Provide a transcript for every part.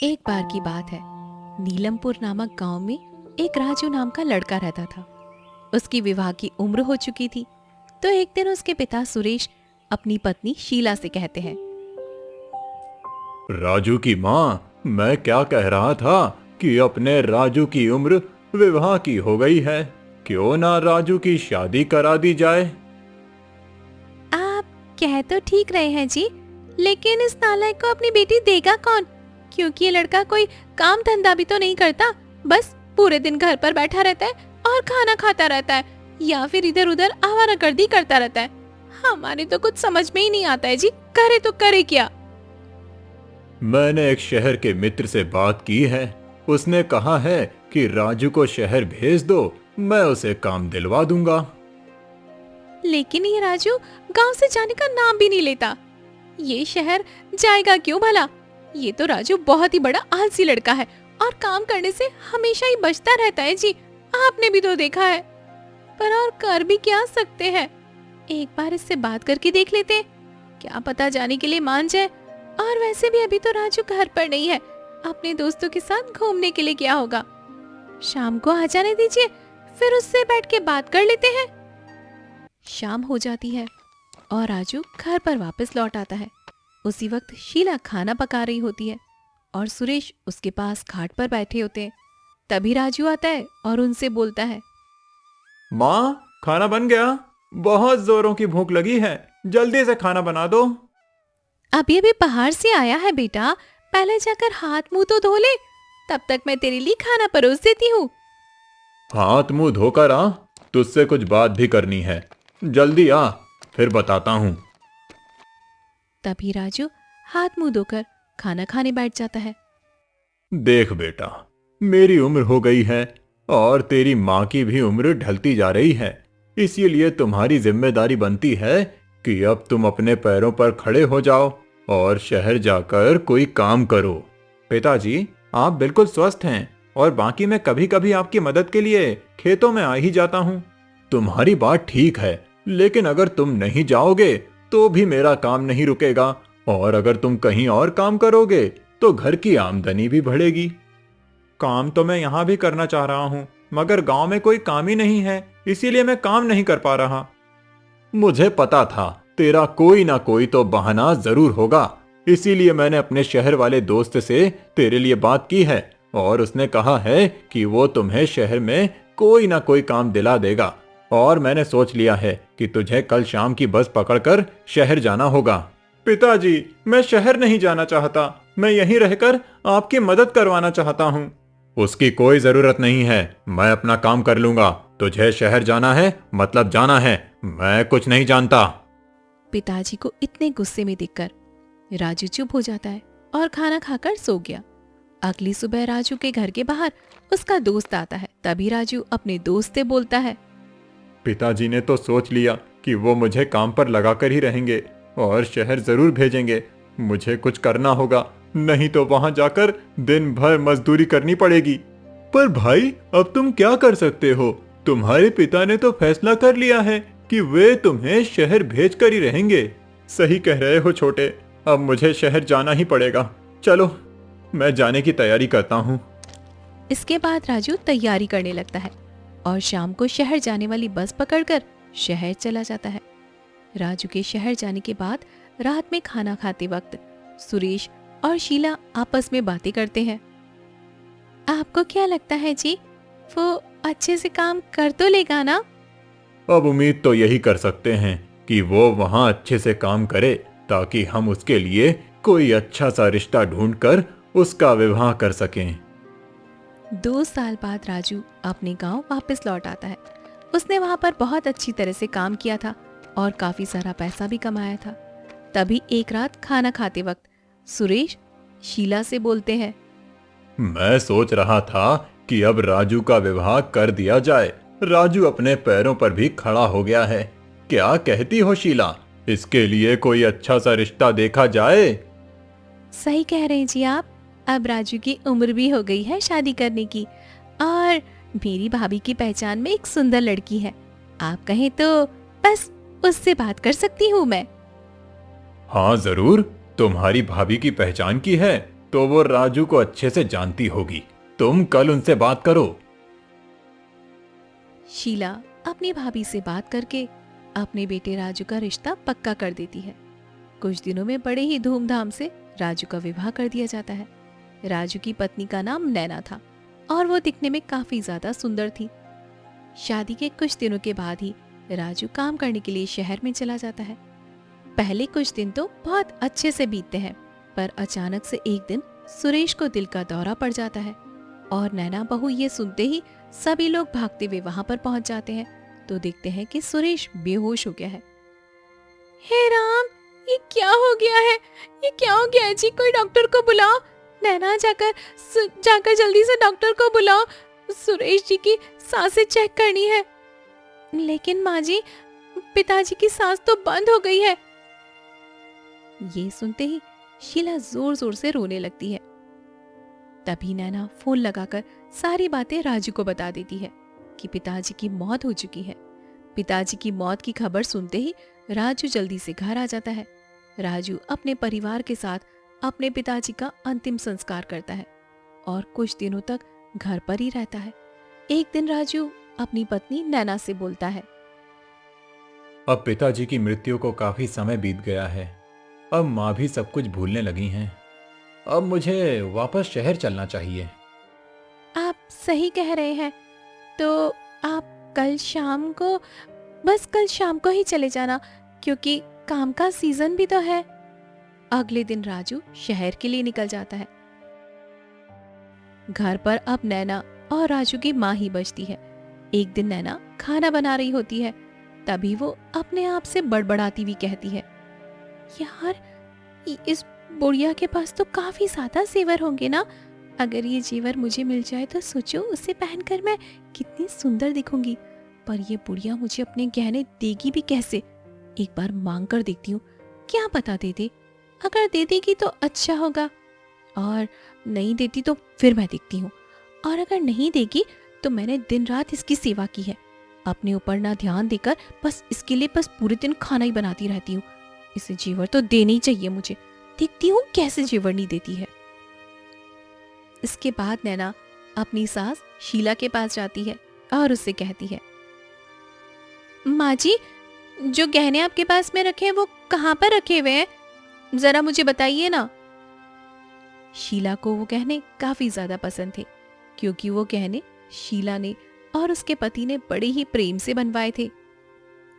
एक बार की बात है। नीलमपुर नामक गांव में एक राजू नाम का लड़का रहता था। उसकी विवाह की उम्र हो चुकी थी। तो एक दिन उसके पिता सुरेश अपनी पत्नी शीला से कहते हैं, राजू की माँ, मैं क्या कह रहा था कि अपने राजू की उम्र विवाह की हो गई है। क्यों ना राजू की शादी करा दी जाए। आप कह तो ठीक रहे हैं जी, लेकिन इस नालायक को अपनी बेटी देगा कौन? क्योंकि ये लड़का कोई काम धंधा भी तो नहीं करता, बस पूरे दिन घर पर बैठा रहता है और खाना खाता रहता है या फिर इधर उधर आवारागर्दी करता रहता है। हमारे तो कुछ समझ में ही नहीं आता है जी, करे तो करे क्या। मैंने एक शहर के मित्र से बात की है। उसने कहा है कि राजू को शहर भेज दो, मैं उसे काम दिलवा दूंगा। लेकिन ये राजू गांव से जाने का नाम भी नहीं लेता। ये शहर जाएगा क्यों भला? ये तो राजू बहुत ही बड़ा आलसी लड़का है और काम करने से हमेशा ही बचता रहता है जी। आपने भी तो देखा है। पर और कर भी क्या सकते हैं? एक बार इससे बात करके देख लेते हैं, क्या पता जाने के लिए मान जाए। और वैसे भी अभी तो राजू घर पर नहीं है, अपने दोस्तों के साथ घूमने के लिए गया होगा। शाम को आ जाने दीजिए, फिर उससे बैठ के बात कर लेते हैं। शाम हो जाती है और राजू घर पर वापस लौट आता है। उसी वक्त शीला खाना पका रही होती है और सुरेश उसके पास खाट पर बैठे होते हैं। तभी राजू आता है और उनसे बोलता है, माँ, खाना बन गया। बहुत जोरों की भूख लगी है, जल्दी से खाना बना दो। अभी अभी बाहर से आया है बेटा, पहले जाकर हाथ मुंह तो धो ले, तब तक मैं तेरे लिए खाना परोस देती हूँ। हाथ मुंह धोकर आ, तुझसे कुछ बात भी करनी है। जल्दी आ, फिर बताता हूँ। तभी राजू हाथ मुंह धोकर खाना खाने बैठ जाता है। देख बेटा, मेरी उम्र हो गई है और तेरी माँ की भी उम्र ढलती जा रही है। इसीलिए तुम्हारी जिम्मेदारी बनती है कि अब तुम अपने पैरों पर खड़े हो जाओ और शहर जाकर कोई काम करो। पिताजी, आप बिल्कुल स्वस्थ हैं और बाकी मैं कभी कभी आपकी मदद के लिए खेतों में आ ही जाता हूँ। तुम्हारी बात ठीक है, लेकिन अगर तुम नहीं जाओगे तो भी मेरा काम नहीं रुकेगा, और अगर तुम कहीं और काम करोगे तो घर की आमदनी भी बढ़ेगी। काम तो मैं यहाँ भी करना चाह रहा हूँ, मगर गांव में कोई काम ही नहीं है, इसीलिए मैं काम नहीं कर पा रहा। मुझे पता था तेरा कोई ना कोई तो बहाना जरूर होगा, इसीलिए मैंने अपने शहर वाले दोस्त से तेरे लिए बात की है और उसने कहा है कि वो तुम्हें शहर में कोई ना कोई काम दिला देगा। और मैंने सोच लिया है कि तुझे कल शाम की बस पकड़कर शहर जाना होगा। पिताजी, मैं शहर नहीं जाना चाहता, मैं यहीं रहकर आपकी मदद करवाना चाहता हूँ। उसकी कोई जरूरत नहीं है, मैं अपना काम कर लूंगा। तुझे शहर जाना है मतलब जाना है, मैं कुछ नहीं जानता। पिताजी को इतने गुस्से में देखकर राजू चुप हो जाता है और खाना खाकर सो गया। अगली सुबह राजू के घर के बाहर उसका दोस्त आता है। तभी राजू अपने दोस्त से बोलता है, पिताजी ने तो सोच लिया कि वो मुझे काम पर लगाकर ही रहेंगे और शहर जरूर भेजेंगे। मुझे कुछ करना होगा, नहीं तो वहां जाकर दिन भर मजदूरी करनी पड़ेगी। पर भाई, अब तुम क्या कर सकते हो? तुम्हारे पिता ने तो फैसला कर लिया है कि वे तुम्हें शहर भेज कर ही रहेंगे। सही कह रहे हो छोटे, अब मुझे शहर जाना ही पड़ेगा। चलो, मैं जाने की तैयारी करता हूँ। इसके बाद राजू तैयारी करने लगता है और शाम को शहर जाने वाली बस पकड़कर शहर चला जाता है। राजू के शहर जाने के बाद रात में खाना खाते वक्त सुरेश और शीला आपस में बातें करते हैं। आपको क्या लगता है जी, वो अच्छे से काम कर तो लेगा ना? अब उम्मीद तो यही कर सकते हैं कि वो वहां अच्छे से काम करे, ताकि हम उसके लिए कोई अच्छा सा रिश्ता ढूंढकर उसका विवाह कर सकें। 2 साल बाद राजू अपने गांव वापस लौट आता है। उसने वहां पर बहुत अच्छी तरह से काम किया था और काफी सारा पैसा भी कमाया था। तभी एक रात खाना खाते वक्त सुरेश शीला से बोलते हैं, मैं सोच रहा था कि अब राजू का विवाह कर दिया जाए। राजू अपने पैरों पर भी खड़ा हो गया है। क्या कहती हो शीला, इसके लिए कोई अच्छा सा रिश्ता देखा जाए? सही कह रहे हैं जी आप। अब राजू की उम्र भी हो गई है शादी करने की और मेरी भाभी की पहचान में एक सुंदर लड़की है। आप कहें तो बस उससे बात कर सकती हूँ मैं। हाँ जरूर, तुम्हारी भाभी की पहचान की है तो वो राजू को अच्छे से जानती होगी। तुम कल उनसे बात करो। शीला अपनी भाभी से बात करके अपने बेटे राजू का रिश्ता पक्का कर देती है। कुछ दिनों में बड़े ही धूमधाम से राजू का विवाह कर दिया जाता है। राजू की पत्नी का नाम नैना था और वो दिखने में काफी ज्यादा सुंदर थी। शादी के कुछ दिनों के बाद ही राजू काम करने के लिए शहर में चला जाता है। पहले कुछ दिन तो बहुत अच्छे से बीतते हैं, पर अचानक से एक दिन सुरेश को दिल का दौरा पड़ जाता है और नैना बहू ये सुनते ही सभी लोग भागते हुए वहां पर पहुंच जाते हैं तो देखते हैं कि सुरेश बेहोश हो गया है। हे राम, ये क्या हो गया है? ये क्या हो गया है जी? कोई डॉक्टर को बुलाओ। नैना, जाकर जल्दी से डॉक्टर को बुलाओ। सुरेश जी की सांसें चेक करनी है। लेकिन माँ जी, पिताजी की सांस तो बंद हो गई है। ये सुनते ही शीला जोर जोर से रोने लगती है। तभी नैना फोन लगाकर सारी बातें राजू को बता देती है कि पिताजी की मौत हो चुकी है। पिताजी की मौत की खबर सुनते ही राजू जल्दी से घर आ जाता है। राजू अपने परिवार के साथ अपने पिताजी का अंतिम संस्कार करता है और कुछ दिनों तक घर पर ही रहता है। एक दिन राजू अपनी पत्नी नैना से बोलता है, अब पिताजी की मृत्यु को काफी समय बीत गया है। अब माँ भी सब कुछ भूलने लगी हैं। अब मुझे वापस शहर चलना चाहिए। आप सही कह रहे हैं, तो आप कल शाम को ही चले जाना, क्योंकि काम का सीजन भी तो है। अगले दिन राजू शहर के लिए निकल जाता है। घर पर अब नैना और राजू की माँ ही बचती है। एक दिन नैना खाना बना रही होती है, तभी वो अपने आप से बड़बड़ाती हुई कहती है, यार, इस बुढ़िया के पास तो काफी ज्यादा जेवर होंगे ना। अगर ये जेवर मुझे मिल जाए तो सोचो उसे पहनकर मैं कितनी सुंदर दिखूंगी। पर ये बुढ़िया मुझे अपने गहने देगी भी कैसे? एक बार मांग कर देखती हूँ, क्या पता दे दे। अगर दे देगी तो अच्छा होगा, और नहीं देती तो फिर मैं देखती हूँ। और अगर नहीं देगी तो मैंने दिन रात इसकी सेवा की है, अपने ऊपर ना ध्यान देकर बस इसके लिए पूरे दिन खाना ही बनाती रहती हूँ। इसे जेवर तो देना ही चाहिए मुझे। देखती हूँ कैसे जेवर नहीं देती है। इसके बाद नैना अपनी सास शीला के पास जाती है और उससे कहती है, माँ जी, जो गहने आपके पास में रखे हैं वो कहाँ पर रखे हुए हैं? जरा मुझे बताइए ना। शीला को वो गहने काफी ज्यादा पसंद थे, क्योंकि वो गहने शीला ने और उसके पति ने बड़े ही प्रेम से बनवाए थे।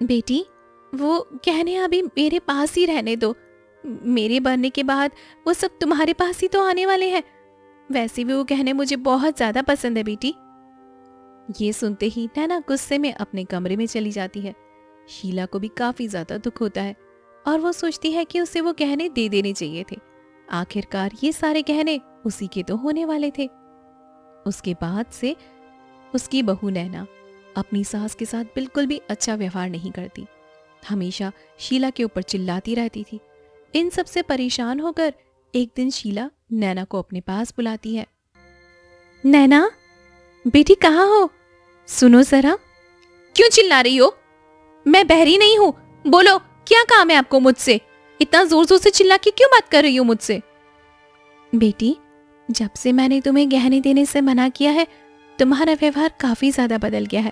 बेटी, वो गहने अभी मेरे पास ही रहने दो। मेरे बनने के बाद वो सब तुम्हारे पास ही तो आने वाले हैं। वैसे भी वो गहने मुझे बहुत ज्यादा पसंद है बेटी। ये सुनते ही नैना गुस्से में अपने कमरे में चली जाती है। शीला को भी काफी ज्यादा दुख होता है और वो सोचती है कि उसे वो गहने दे देने चाहिए थे। आखिरकार ये सारे गहने उसी के तो होने वाले थे। उसके बाद से उसकी बहू नैना अपनी सास के साथ बिल्कुल भी अच्छा व्यवहार नहीं करती, हमेशा शीला के ऊपर चिल्लाती रहती थी। इन सब से परेशान होकर एक दिन शीला नैना को अपने पास बुलाती है। नैना बेटी, कहाँ हो? सुनो जरा। क्यों चिल्ला रही हो? मैं बहरी नहीं हूँ, बोलो क्या काम है आपको मुझसे? इतना जोर जोर से चिल्ला के क्यों बात कर रही हो मुझसे? बेटी, जब से मैंने तुम्हें गहने देने से मना किया है, तुम्हारा व्यवहार काफी ज्यादा बदल गया है।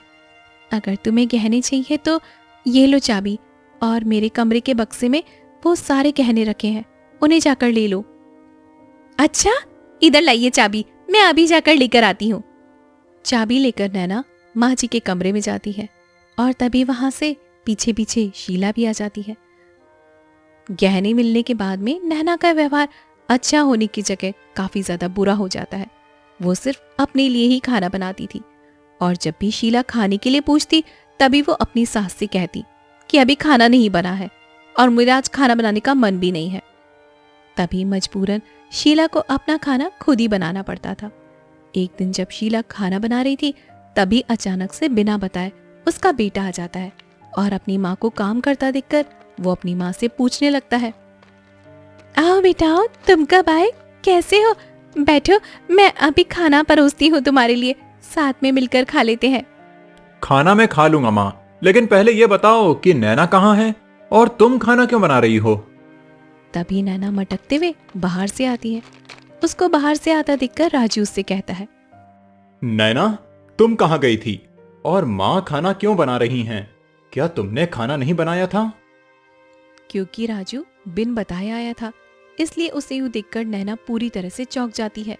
अगर तुम्हें गहने चाहिए तो ये लो चाबी, और मेरे कमरे के बक्से में वो सारे गहने रखे हैं, उन्हें जाकर ले लो। अच्छा, इधर लाइए चाबी, मैं अभी जाकर लेकर आती हूँ। चाबी लेकर नैना माँ जी के कमरे में जाती है और तभी वहां से पीछे पीछे शीला भी आ जाती है। गहने मिलने के बाद में नैना का व्यवहार अच्छा होने की जगह काफी ज्यादा बुरा हो जाता है। वो सिर्फ अपने लिए ही खाना बनाती थी, और जब भी शीला खाने के लिए पूछती तभी वो अपनी सास से कहती कि अभी खाना नहीं बना है और मुझे आज खाना बनाने का मन भी नहीं है। तभी मजबूरन शीला को अपना खाना खुद ही बनाना पड़ता था। एक दिन जब शीला खाना बना रही थी तभी अचानक से बिना बताए उसका बेटा आ जाता है और अपनी माँ को काम करता देखकर वो अपनी माँ से पूछने लगता है, आओ बेटा आओ, तुम कब आए? कैसे हो? बैठो, मैं अभी खाना परोसती हूँ तुम्हारे लिए, साथ में मिलकर खा लेते हैं। खाना मैं खा लूंगा माँ, लेकिन पहले ये बताओ कि नैना कहाँ है और तुम खाना क्यों बना रही हो? तभी नैना मटकते हुए बाहर से आती है उसको बाहर से आता देखकर राजू उससे कहता है, नैना, तुम कहाँ गई थी? और माँ खाना क्यों बना रही हैं? क्या तुमने खाना नहीं बनाया था? क्योंकि राजू बिन बताए आया था, इसलिए उसे यूं देखकर नैना पूरी तरह से चौंक जाती है।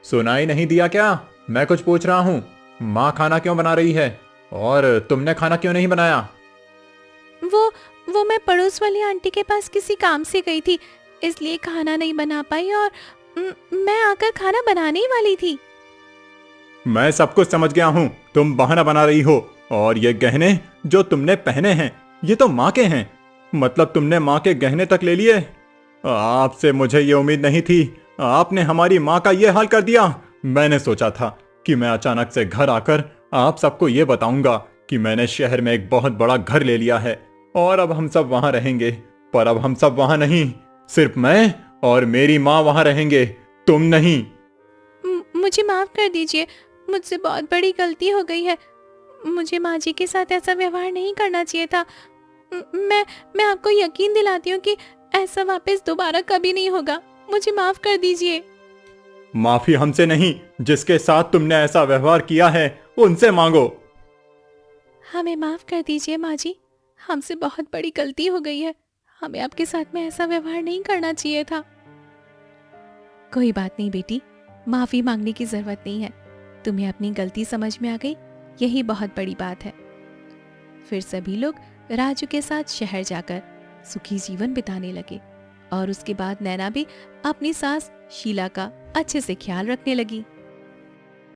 सुनाई नहीं दिया क्या? मैं कुछ पूछ रहा हूँ। माँ खाना क्यों बना रही है? और तुमने खाना क्यों नहीं बनाया? वो मैं पड़ोस वाली आंटी के पास किसी काम से गई थी, इसलिए खाना नहीं बना पाई और मैं आकर खाना बनाने ही वाली थी। मैं सब कुछ समझ गया हूँ। तुम बहाना बना रही हो। और ये गहने जो तुमने पहने हैं, ये तो माँ के हैं। मतलब तुमने माँ के गहने तक ले लिए? आपसे मुझे ये उम्मीद नहीं थी। आपने हमारी माँ का ये हाल कर दिया। मैंने सोचा था कि मैं अचानक से घर आकर आप सबको ये बताऊंगा कि मैंने शहर में एक बहुत बड़ा घर ले लिया है और अब हम सब वहां रहेंगे। पर अब हम सब वहां नहीं, सिर्फ मैं और मेरी माँ वहां रहेंगे, तुम नहीं। मुझे माफ कर दीजिए, मुझसे बहुत बड़ी गलती हो गई है। मुझे माँ जी के साथ ऐसा व्यवहार नहीं करना चाहिए था। मैं आपको यकीन दिलाती हूँ कि ऐसा वापस दोबारा कभी नहीं होगा। मुझे माफ कर दीजिए। माफी हमसे नहीं, जिसके साथ तुमने ऐसा व्यवहार किया है उनसे मांगो। हमें माफ कर दीजिए माँ जी, हमसे बहुत बड़ी गलती हो गई है। हमें आपके साथ में ऐसा व्यवहार नहीं करना चाहिए था। कोई बात नहीं बेटी, माफी मांगने की जरूरत नहीं है। तुम्हें अपनी गलती समझ में आ गई, यही बहुत बड़ी बात है। फिर सभी लोग राजू के साथ शहर जाकर सुखी जीवन बिताने लगे और उसके बाद नैना भी अपनी सास शीला का अच्छे से ख्याल रखने लगी।